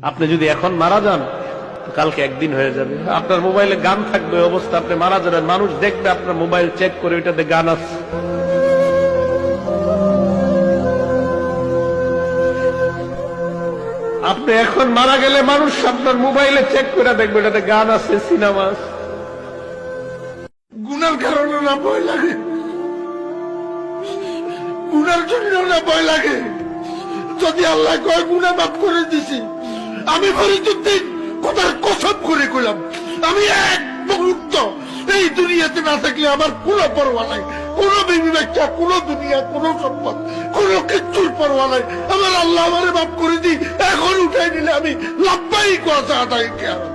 আপনি যদি এখন মারা যান কালকে একদিন হয়ে যাবে। আপনার মোবাইলে গান থাকবে, অবস্থা আপনি মারা যাবেন, মানুষ দেখবে আপনার মোবাইল চেক করে ওইটাতে গান আছে। আপনি এখন মারা গেলে মানুষ আপনার মোবাইলে চেক করে দেখবে এটাতে গান আছে, সিনেমা আছে। গুনার কারণে না ভয় লাগে, গুনার জন্য না ভয় লাগে। যদি আল্লাহ কয় গুনাহ মাফ করে দিছি, আমি ফরিদুদ্দিন কথার কসম করে কইলাম, আমি এক মুহূর্ত এই দুনিয়াতে না থাকলে আমার কোনো পরোয়া নাই, কোনো বিবি বাচ্চা, কোনো দুনিয়া, কোনো সম্পদ, কোনো কিচ্ছুর পরোয়া নাই। আমার আল্লাহ আমারে মাফ করে দি, এখন উঠাই নিলে আমি লাভবাই কথা আদায় কেয়ামত।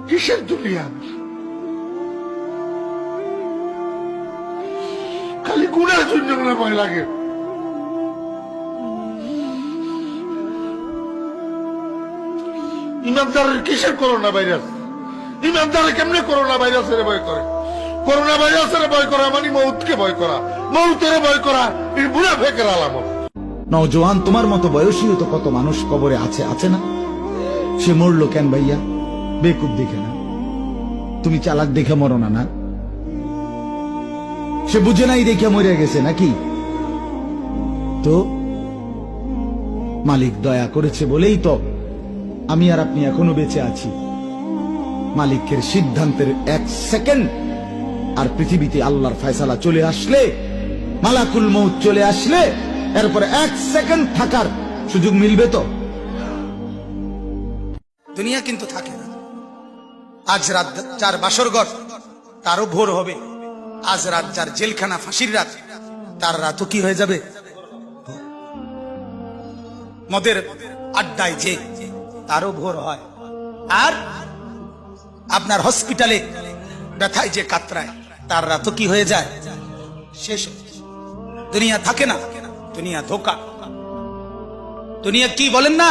কিসের দুনিয়া? খালি গুনার জন্য ভয় লাগে। ইমানদারের কিসের করোনা ভাইরাস? ইমানদারে কেমনে করোনা ভাইরাসের ভয় করে? করোনা ভাইরাসের ভয় করা মানে মৌতকে ভয় করা, মৌতের ভয় করা এই মুনাফিকের আলামত। নওজোয়ান, তোমার মতো বয়সীও তো কত মানুষ কবরে আছে, আছে না? সে মরলো কেন ভাইয়া? বেকুব দেখে না? তুমি চালাক দেখে মরো না? না, সে বুঝে নাই দেখে মরে গেছে নাকি? তো মালিক দয়া করেছে বলেই তো আমি আর আপনি এখনো বেঁচে আছি। মালিকের সিদ্ধান্তের এক সেকেন্ড আর পৃথিবীতে আল্লাহর ফয়সালা চলে আসলে, মালাকুল মউত চলে আসলে, এরপরে এক সেকেন্ড থাকার সুযোগ মিলবে তো? দুনিয়া কিন্তু থাকে না। আজ রাত যার বাসর ঘর তারও ভোর হবে, আজ রাত যার জেলখানা ফাঁসির রাত তার রাতও কি হয়ে যাবে? মদের আড্ডায় যে তারও ভোর হয়, আর আপনার হসপিটালে ব্যথায় যে কাতরায় তার রাতও কি হয়ে যায়? শেষ। দুনিয়া থাকে না, দুনিয়া ধোকা। দুনিয়া কি বলেন না,